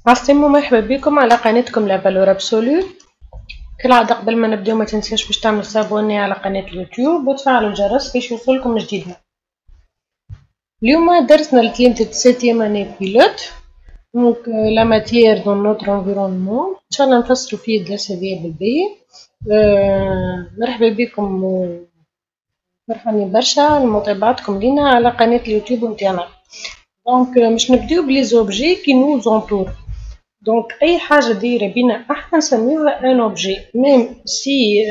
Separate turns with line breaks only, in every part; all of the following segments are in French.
عالسلامة، مرحبا بكم على قناتكم لا فالور ابسولو. كالعادة قبل ما نبداو ما تنساش باش تعمل سابوني على قناة اليوتيوب وتفعلوا الجرس باش يوصلكم جديدنا. اليوم درسنا لتلامذة الساتيام اني بيلوت دونك لا ماتيير دون نوتر انفيرونمون، ان شاء الله نفسروا فيه الدرس هذايا بالباهي. مرحبا بكم وفرحانين برشا لمتابعتكم لينا على قناة اليوتيوب نتاعنا. دونك باش نبداو بلي زوبجي كي نو زونتور. دونك اي حاجه دايره بينا احنا نسميوها ان اوبجي،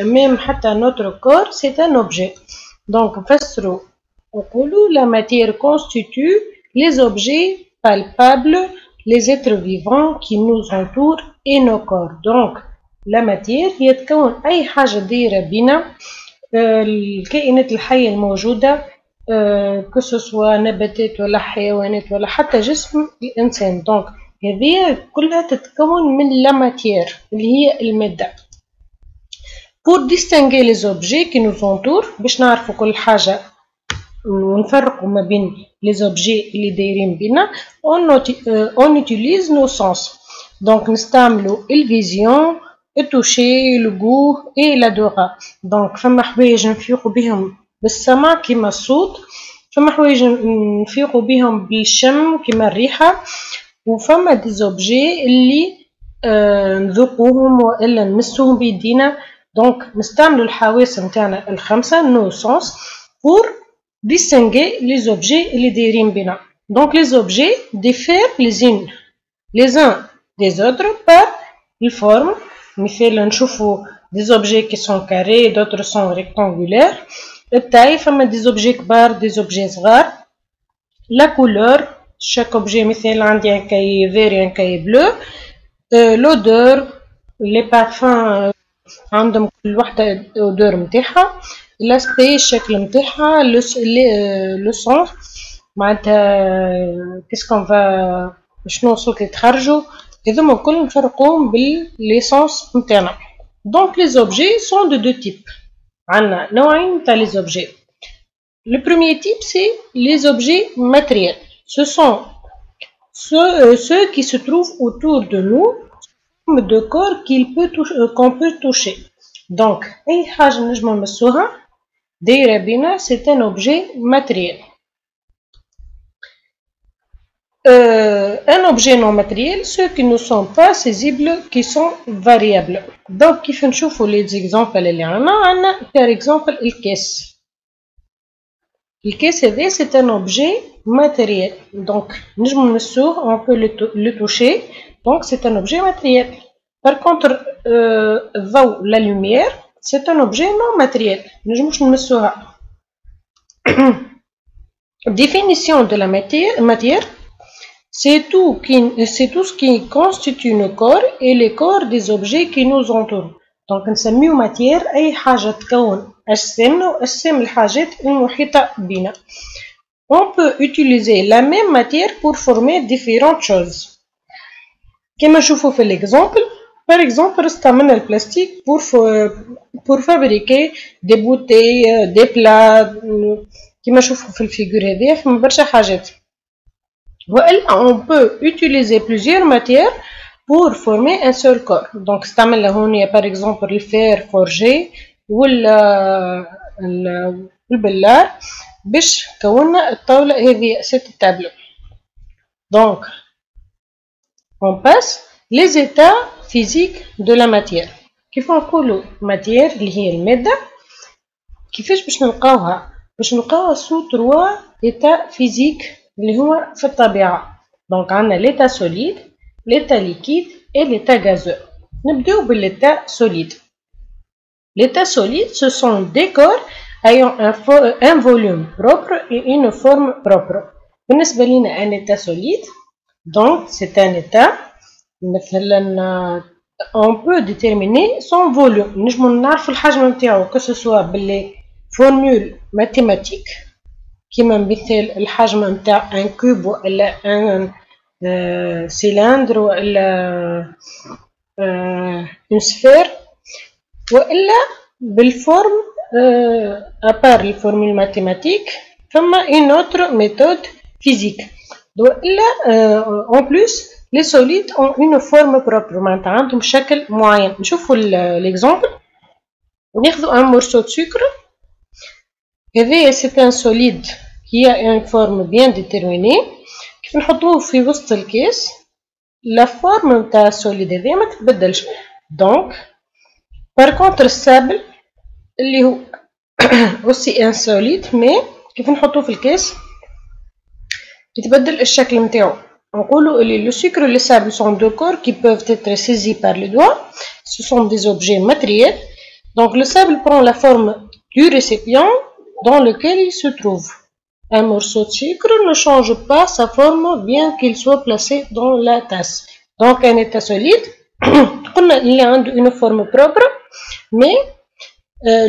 ميم حتى نوتر كور سي ان اوبجي. دونك نفسروا نقولوا لا ماتير كونستيتو لي زوبجي بالبابل les êtres vivants qui nous entourent et nos corps. donc la matière هي تكون اي حاجه دايره بينا، الكائنات الحيه الموجوده كسوسوا نباتات ولا حيوانات ولا حتى جسم الانسان. دونك هذه كلها تتكون من لا ماتير اللي هي الماده. pour distinguer les objets qui nous entourent، باش نعرفوا كل حاجه ونفرقوا ما بين les objets اللي دايرين بينا، on utilise nos sens. donc نستعملوا الفيزيون، التوشي، الجو et l'odorat. donc فما حوايج نفيقوا بهم بالسمع كيما الصوت، فما حوايج نفيقوا بهم بالشم كيما الريحه، وفما دي زوبجي اللي نذوقوهم والا نمسوهم بيدينا. دونك نستعملوا الحواس نتاعنا الخمسه نو سونس pour distinguer les objets اللي دايرين بنا. دونك les objets diffèrent les uns des autres par الفورم. مثال نشوفوا des objets qui sont carrés d'autres sont rectangulaires. التاي فما des objets كبار des objets صغار. la couleur chaque objet مثال عندي un cahier vert et un cahier bleu. l'odeur les parfums عندهم كل وحده odeur نتاعها. l'aspect الشكل نتاعها. le son معناتها كيسكون فا شنو الصوت اللي تخرجوا. هذوما الكل نفرقوهم بالليسونس نتاعنا. donc les objets sont de deux types. عندنا نوعين تاع les objets. le premier type c'est les objets matériels. ce sont ceux qui se trouvent autour de nous de corps qu'on peut toucher. donc اي حاجه نجمو نمسوها دايره بينا c'est un objet matériel. un objet non matériel ceux qui ne sont pas saisibles qui sont variables. donc كيف نشوفوا les exemples اللي عندنا par exemple الكاس. الكاس هذا c'est un objet matériel. donc نجمو نمسوه on peut le toucher. donc c'est un objet matériel. par contre الضوء la lumière c'est un objet non matériel. نجموش نمسوها. définition de la matière c'est tout ce qui constitue nos corps et les corps des objets qui nous entourent. donc نسميو ماتير اي حاجه تكون اجسامنا واجسام الحاجات المحيطه بنا. on peut utiliser la même matière pour former différentes choses. كما نشوفوا في l'exemple. par exemple استعملنا البلاستيك pour fabriquer des bouteilles des plats كما نشوفوا في الفيجور هذه فما برشا حاجات. والا on peut utiliser plusieurs matières pour former un seul corps. donc استعملنا هون par exemple الفير فورجي ولا البلار باش كونا الطاولة هذه cette table. donc on passe les états physiques de la matière. كيف نقولوا matière اللي هي المادة كيفاش باش نلقاوها؟ باش نلقاوها sous 3 états physiques اللي هو في الطبيعة. donc عندنا l'état solide, l'état liquide et l'état gazeux. نبداو بالétat solide. l'état solide ce sont des corps ayant un volume propre et une forme propre. بالنسبة لنا un état solide donc c'est un état مثلا on peut déterminer son volume. نجمو نعرفو الحجم نتاعو que ce soit باللي formule mathématique كيما مثال الحجم نتاع ان كوب ولا ان سيلندر ولا اون سفير، والا بالفورم ابار الفورمول ماتيماتيك فما اون اوتر ميثود فيزيك. والا اون بلوس les solides ont une forme propre معناتها عندهم شكل معين. نشوفوا l'exemple. ناخذوا un morceau de sucre. هذايا c'est un solide qui a une forme bien déterminée. كيف نحطوه في وسط الكاس la forme نتاع السوليد هذايا ما تتبدلش. donc par contre السابل اللي هو aussi un solide mais كيف نحطوه في الكاس يتبدل الشكل نتاعو. نقولوا اللي le sucre et le sable sont deux corps qui peuvent être saisis par les doigts. Ce sont des objets matériels. Donc le sable prend la forme du récipient dans lequel il se trouve. Un morceau de sucre ne change pas sa forme bien qu'il soit placé dans la tasse. Donc un état solide, il a une forme propre, mais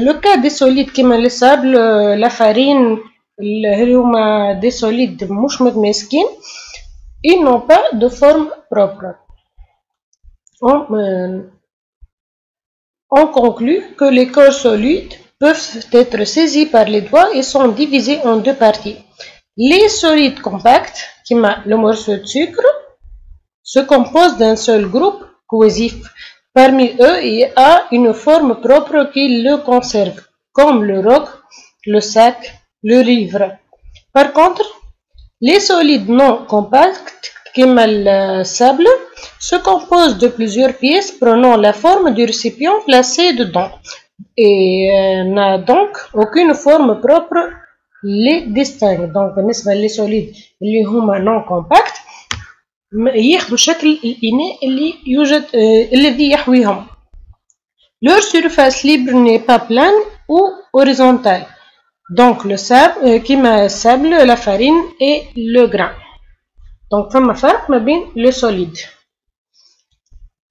le cas des solides comme le sable, la farine, des solides مش متماسكين, ils n'ont pas de forme propre. On conclut que les corps solides peuvent être saisis par les doigts et sont divisés en deux parties. Les solides compacts, comme le morceau de sucre, se composent d'un seul groupe cohésif. Parmi eux, il y a une forme propre qui le conserve, comme le roc, le sac, le livre. Par contre, les solides non compacts, comme le sable, se composent de plusieurs pièces prenant la forme du récipient placé dedans et n'a donc aucune forme propre les distingue. Donc بالنسبة les solides اللي هما non compacts ياخذوا شكل الإناء اللي يوجد الذي يحويهم. Leur surface libre n'est pas plane ou horizontale. Donc le sable, كيما السابل, la farine et le grain. Donc فما فرق ما بين le solide.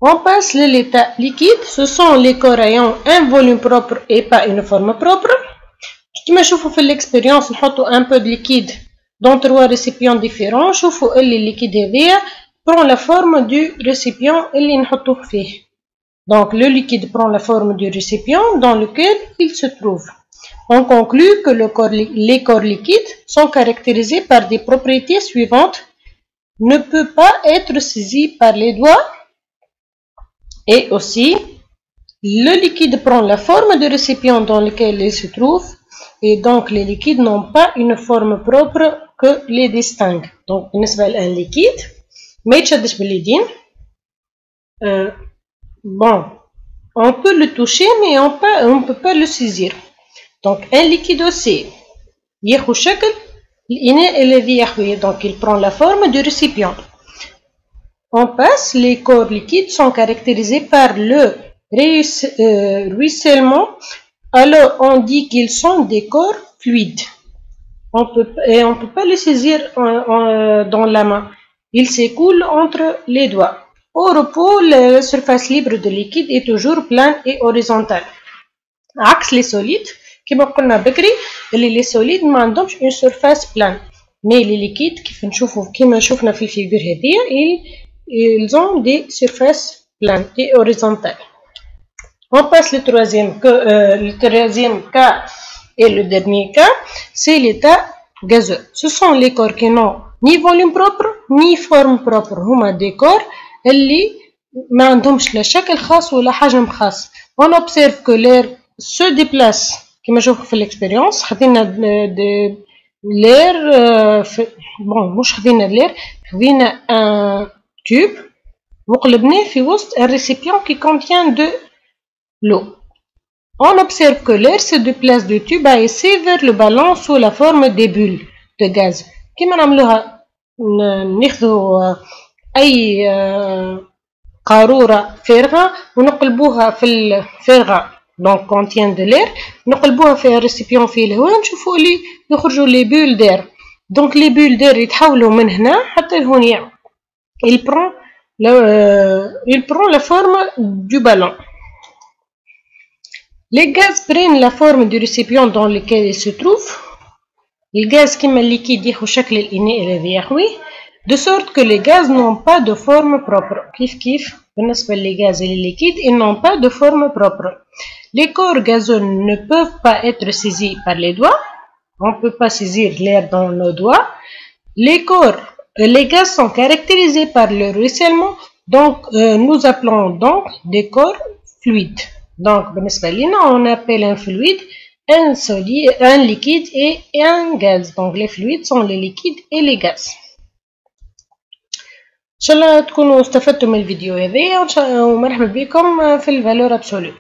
On passe à l'état liquide. Ce sont les corps ayant un volume propre et pas une forme propre. كما نشوفوا في l'expérience نحطوا un peu de liquide dans trois récipients différents. نشوفوا اللي liquide هذايا prend la forme du récipient اللي نحطوه فيه. Donc le liquide prend la forme du récipient dans lequel il se trouve. On conclut que les corps liquides sont caractérisés par des propriétés suivantes. Ne peut pas être saisi par les doigts. Et aussi, le liquide prend la forme du récipient dans lequel il se trouve. Et donc, les liquides n'ont pas une forme propre que les distingue. Donc, un liquide, mais bon, on peut le toucher, mais on ne peut pas le saisir. Donc, un liquide aussi, donc il prend la forme du récipient. On passe, les corps liquides sont caractérisés par le ruissellement. Alors on dit qu'ils sont des corps fluides. On peut pas les saisir dans la main. Ils s'écoulent entre les doigts. Au repos, la surface libre de liquide est toujours plane et horizontale. عكس les solides, كما قلنا بكري اللي les solides ما عندهمش une surface plane. Mais les liquides كما شوفنا في الفيجور هذه ils ont des surfaces planes et horizontales. On passe le troisième cas et le dernier cas, c'est l'état gazeux. Ce sont les corps qui n'ont ni volume propre ni forme propre. هما des corps اللي ما عندهمش لا شكل خاص ولا حجم خاص. On observe que l'air se déplace كما نشوفوا في l'expérience. خدينا l'air bon مش خدينا l'air, خدينا un tube وقلبناه في وسط un récipient qui contient de l'eau. On observe que l'air se déplace du tube à essai vers le ballon sous la forme des bulles de gaz. كيما نعملوها ناخذوا أي قارورة فارغة ونقلبوها في الفارغة donc contient de l'air, نقلبوها في الريسيبيون فيه الهواء نشوفوا اللي يخرجوا les bulles d'air. Donc les bulles d'air يتحولوا من هنا حتى لهنا. Il prend la forme du ballon. Les gaz prennent la forme du récipient dans lequel ils se trouvent. الغاز كما الليكيد ياخذ شكل الإناء الذي يحويه, de sorte que les gaz n'ont pas de forme propre. كيف بالنسبة للغاز الليكيد, ils n'ont pas de forme propre. Les corps gazeux ne peuvent pas être saisis par les doigts. On ne peut pas saisir l'air dans nos doigts. Les corps Les gaz sont caractérisés par le ruissellement, donc nous appelons donc des corps fluides. Donc, on appelle un fluide un solide, un liquide et un gaz. Donc, les fluides sont les liquides et les gaz. إن شاء الله تكونوا استفدتوا من الفيديو هذايا ومرحبا بكم في الفالور ابسولو.